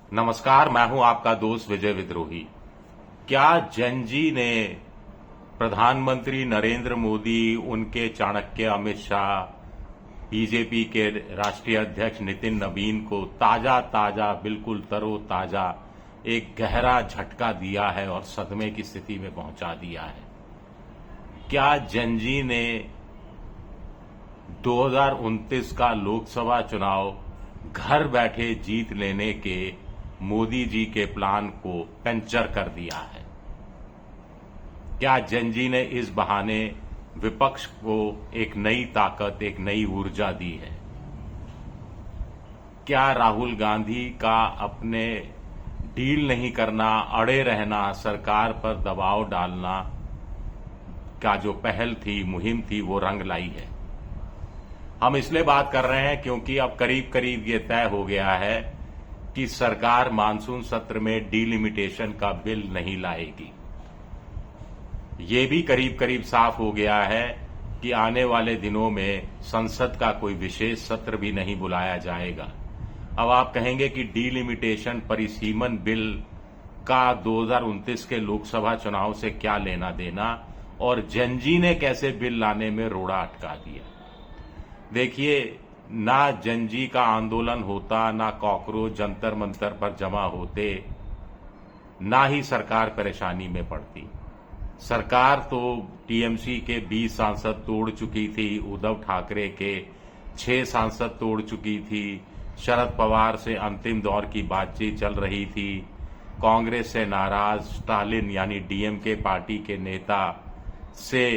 नमस्कार, मैं हूं आपका दोस्त विजय विद्रोही। क्या जैनजी ने प्रधानमंत्री नरेंद्र मोदी, उनके चाणक्य अमित शाह, बीजेपी के राष्ट्रीय अध्यक्ष नितिन नवीन को ताजा बिल्कुल तरोताजा एक गहरा झटका दिया है और सदमे की स्थिति में पहुंचा दिया है? क्या जैनजी ने 2029 का लोकसभा चुनाव घर बैठे जीत लेने के मोदी जी के प्लान को पंचर कर दिया है? क्या जैनजी ने इस बहाने विपक्ष को एक नई ताकत, एक नई ऊर्जा दी है? क्या राहुल गांधी का अपने डील नहीं करना, अड़े रहना, सरकार पर दबाव डालना का जो पहल थी, मुहिम थी, वो रंग लाई है? हम इसलिए बात कर रहे हैं क्योंकि अब करीब करीब ये तय हो गया है कि सरकार मानसून सत्र में डिलिमिटेशन का बिल नहीं लाएगी। ये भी करीब करीब साफ हो गया है कि आने वाले दिनों में संसद का कोई विशेष सत्र भी नहीं बुलाया जाएगा। अब आप कहेंगे कि डिलिमिटेशन परिसीमन बिल का 2029 के लोकसभा चुनाव से क्या लेना देना, और जैनजी ने कैसे बिल लाने में रोड़ा अटका दिया? देखिए, ना जैनजी का आंदोलन होता, ना कॉकरोच जंतर मंतर पर जमा होते, ना ही सरकार परेशानी में पड़ती। सरकार तो टीएमसी के 20 सांसद तोड़ चुकी थी, उद्धव ठाकरे के 6 सांसद तोड़ चुकी थी, शरद पवार से अंतिम दौर की बातचीत चल रही थी, कांग्रेस से नाराज स्टालिन यानी डीएमके पार्टी के नेता से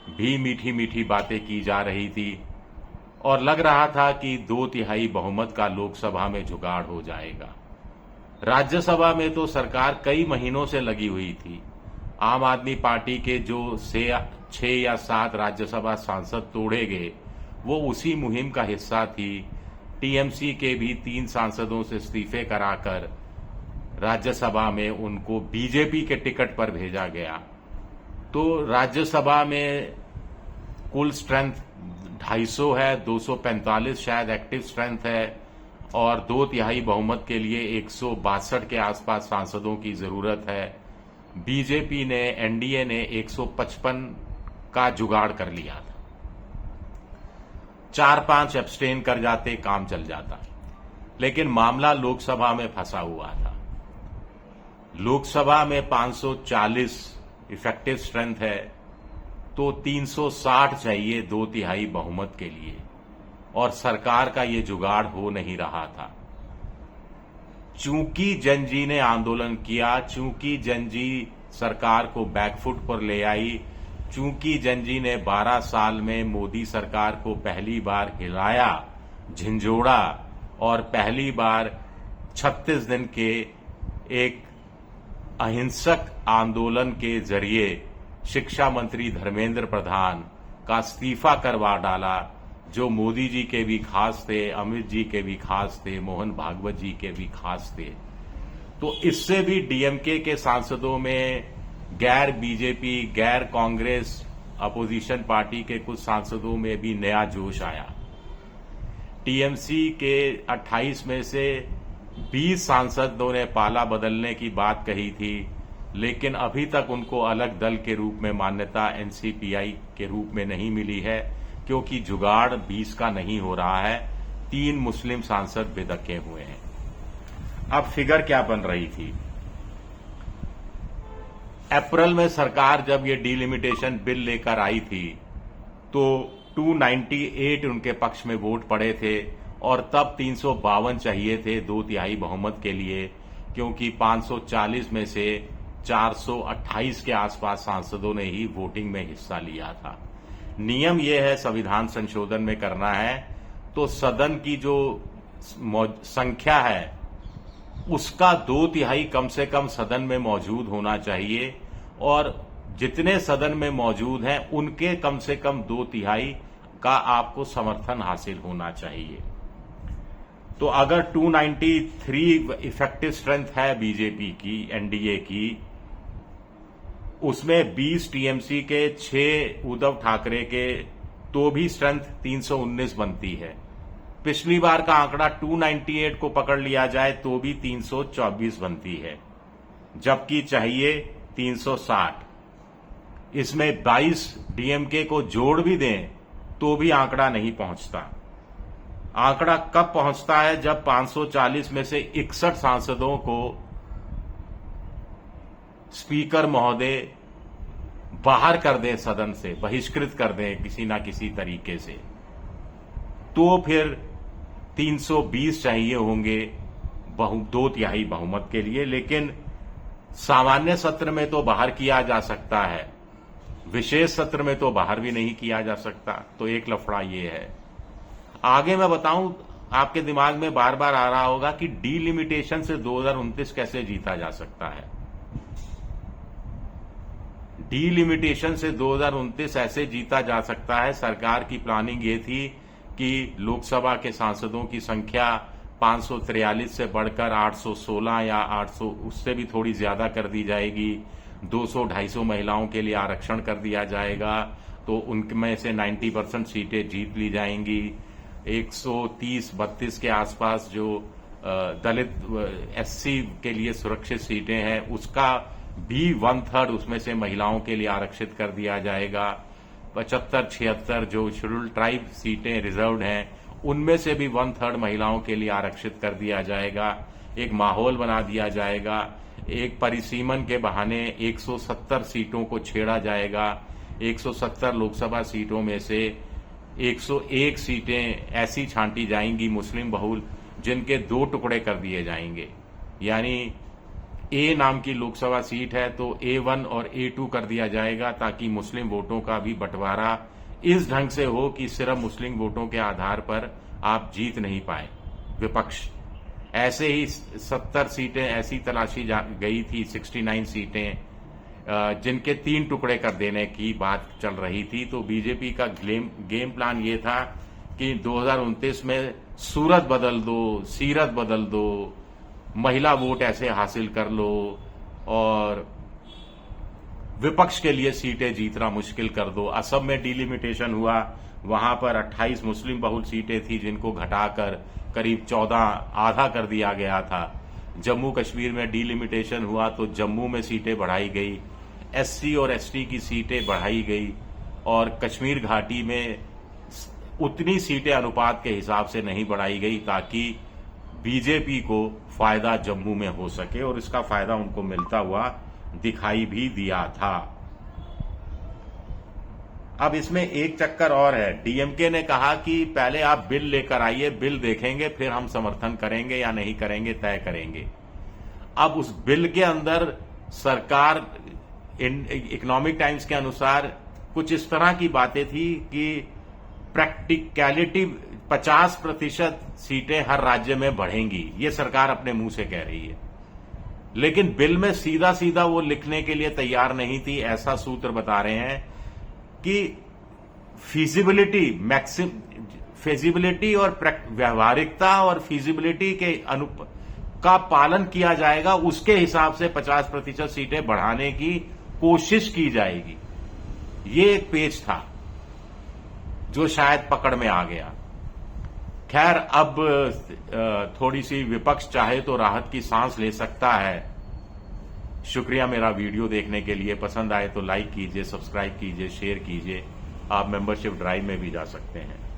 भी मीठी मीठी बातें की जा रही थी, और लग रहा था कि 2/3 बहुमत का लोकसभा में जुगाड़ हो जाएगा। राज्यसभा में तो सरकार कई महीनों से लगी हुई थी। आम आदमी पार्टी के जो 6 या 7 राज्यसभा सांसद तोड़े गए, वो उसी मुहिम का हिस्सा थी। टीएमसी के भी 3 सांसदों से इस्तीफे कराकर राज्यसभा में उनको बीजेपी के टिकट पर भेजा गया। तो राज्यसभा में कुल स्ट्रेंथ 250 है, 245 शायद एक्टिव स्ट्रेंथ है, और 2/3 बहुमत के लिए 162 के आसपास सांसदों की जरूरत है। बीजेपी ने, एनडीए ने 155 का जुगाड़ कर लिया था। 4-5 एब्सटेन कर जाते, काम चल जाता। लेकिन मामला लोकसभा में फंसा हुआ था। लोकसभा में 540 इफेक्टिव स्ट्रेंथ है, तो 360 चाहिए 2/3 बहुमत के लिए, और सरकार का ये जुगाड़ हो नहीं रहा था। चूंकि जैनजी ने आंदोलन किया, चूंकि जैनजी सरकार को बैकफुट पर ले आई, चूंकि जैनजी ने 12 साल में मोदी सरकार को पहली बार हिलाया, झिंझोड़ा, और पहली बार 36 दिन के एक अहिंसक आंदोलन के जरिए शिक्षा मंत्री धर्मेंद्र प्रधान का इस्तीफा करवा डाला, जो मोदी जी के भी खास थे, अमित जी के भी खास थे, मोहन भागवत जी के भी खास थे। तो इससे भी डीएमके के सांसदों में, गैर बीजेपी, गैर कांग्रेस अपोजिशन पार्टी के कुछ सांसदों में भी नया जोश आया। टीएमसी के 28 में से 20 सांसदों ने पाला बदलने की बात कही थी, लेकिन अभी तक उनको अलग दल के रूप में मान्यता एनसीपीआई के रूप में नहीं मिली है, क्योंकि जुगाड़ 20 का नहीं हो रहा है। 3 मुस्लिम सांसद बेदखे हुए हैं। अब फिगर क्या बन रही थी? अप्रैल में सरकार जब ये डिलिमिटेशन बिल लेकर आई थी, तो 298 उनके पक्ष में वोट पड़े थे, और तब 352 चाहिए थे 2/3 बहुमत के लिए, क्योंकि 540 में से 428 के आसपास सांसदों ने ही वोटिंग में हिस्सा लिया था। नियम यह है, संविधान संशोधन में करना है तो सदन की जो संख्या है उसका 2/3 कम से कम सदन में मौजूद होना चाहिए, और जितने सदन में मौजूद हैं उनके कम से कम 2/3 का आपको समर्थन हासिल होना चाहिए। तो अगर 293 इफेक्टिव स्ट्रेंथ है बीजेपी की, एनडीए की, उसमें 20 टीएमसी के, 6 उद्धव ठाकरे के, तो भी स्ट्रेंथ 319 बनती है। पिछली बार का आंकड़ा 298 को पकड़ लिया जाए तो भी 324 बनती है, जबकि चाहिए 360। इसमें 22 डीएमके को जोड़ भी दें तो भी आंकड़ा नहीं पहुंचता। आंकड़ा कब पहुंचता है? जब 540 में से 61 सांसदों को स्पीकर महोदय बाहर कर दें, सदन से बहिष्कृत कर दें किसी ना किसी तरीके से, तो फिर 320 चाहिए होंगे 2/3 बहुमत के लिए। लेकिन सामान्य सत्र में तो बाहर किया जा सकता है, विशेष सत्र में तो बाहर भी नहीं किया जा सकता। तो एक लफड़ा ये है। आगे मैं बताऊं, आपके दिमाग में बार बार आ रहा होगा कि डीलिमिटेशन से 2029 कैसे जीता जा सकता है। डीलिमिटेशन से 2029 ऐसे जीता जा सकता है। सरकार की प्लानिंग ये थी कि लोकसभा के सांसदों की संख्या 543 से बढ़कर 816 या 800, उससे भी थोड़ी ज्यादा कर दी जाएगी। 200-250 महिलाओं के लिए आरक्षण कर दिया जाएगा, तो उनमें से 90% सीटें जीत ली जाएंगी। 130-32 के आसपास जो दलित एससी के लिए सुरक्षित सीटें हैं, उसका भी 1/3 उसमें से महिलाओं के लिए आरक्षित कर दिया जाएगा। 75-76 जो शेड्यूल्ड ट्राइब सीटें रिजर्व्ड हैं, उनमें से भी 1/3 महिलाओं के लिए आरक्षित कर दिया जाएगा। एक माहौल बना दिया जाएगा। एक परिसीमन के बहाने 170 सीटों को छेड़ा जाएगा। 170 लोकसभा सीटों में से 101 सीटें ऐसी छांटी जाएंगी मुस्लिम बहुल, जिनके 2 टुकड़े कर दिए जाएंगे। यानी ए नाम की लोकसभा सीट है तो A1 और A2 कर दिया जाएगा, ताकि मुस्लिम वोटों का भी बंटवारा इस ढंग से हो कि सिर्फ मुस्लिम वोटों के आधार पर आप जीत नहीं पाए विपक्ष। ऐसे ही 70 सीटें ऐसी तलाशी गई थी, 69 सीटें जिनके 3 टुकड़े कर देने की बात चल रही थी। तो बीजेपी का गेम प्लान ये था कि 2029 में सूरत बदल दो, सीरत बदल दो, महिला वोट ऐसे हासिल कर लो और विपक्ष के लिए सीटें जीतना मुश्किल कर दो। असम में डीलिमिटेशन हुआ, वहां पर 28 मुस्लिम बहुल सीटें थी जिनको घटाकर करीब 14 आधा कर दिया गया था। जम्मू कश्मीर में डीलिमिटेशन हुआ तो जम्मू में सीटें बढ़ाई गई, एससी और एसटी की सीटें बढ़ाई गई, और कश्मीर घाटी में उतनी सीटें अनुपात के हिसाब से नहीं बढ़ाई गई ताकि बीजेपी को फायदा जम्मू में हो सके, और इसका फायदा उनको मिलता हुआ दिखाई भी दिया था। अब इसमें एक चक्कर और है। डीएमके ने कहा कि पहले आप बिल लेकर आइए, बिल देखेंगे, फिर हम समर्थन करेंगे या नहीं करेंगे तय करेंगे। अब उस बिल के अंदर सरकार, इकोनॉमिक टाइम्स के अनुसार कुछ इस तरह की बातें थी कि प्रैक्टिकलिटी 50% सीटें हर राज्य में बढ़ेंगी, ये सरकार अपने मुंह से कह रही है। लेकिन बिल में सीधा सीधा वो लिखने के लिए तैयार नहीं थी। ऐसा सूत्र बता रहे हैं कि फिजिबिलिटी और व्यवहारिकता और फिजिबिलिटी के का पालन किया जाएगा, उसके हिसाब से 50% सीटें बढ़ाने की कोशिश की जाएगी। ये एक पेच था जो शायद पकड़ में आ गया। खैर, अब थोड़ी सी विपक्ष चाहे तो राहत की सांस ले सकता है। शुक्रिया मेरा वीडियो देखने के लिए। पसंद आए तो लाइक कीजिए, सब्सक्राइब कीजिए, शेयर कीजिए। आप मेंबरशिप ड्राइव में भी जा सकते हैं।